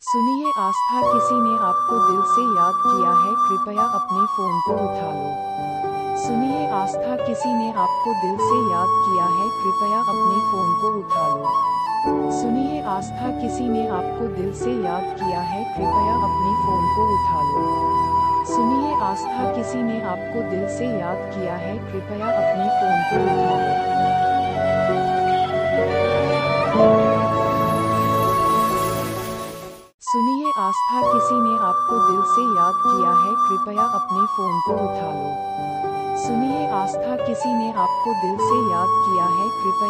सुनिए, आस्था, किसी ने आपको दिल से याद किया है, कृपया अपने फोन को उठा लो। सुनिए, आस्था, किसी ने आपको दिल से याद किया है, कृपया अपने फोन को उठा लो। सुनिए, आस्था, किसी ने आपको दिल से याद किया है, कृपया अपने फोन को उठा लो। सुनिए, आस्था, किसी ने आपको दिल से याद किया है, कृपया अपने फोन को उठा लो। सुनिए, आस्था, किसी ने आपको दिल से याद किया है, कृपया अपने फोन को उठा लो। सुनिए, आस्था, किसी ने आपको दिल से याद किया है, कृपया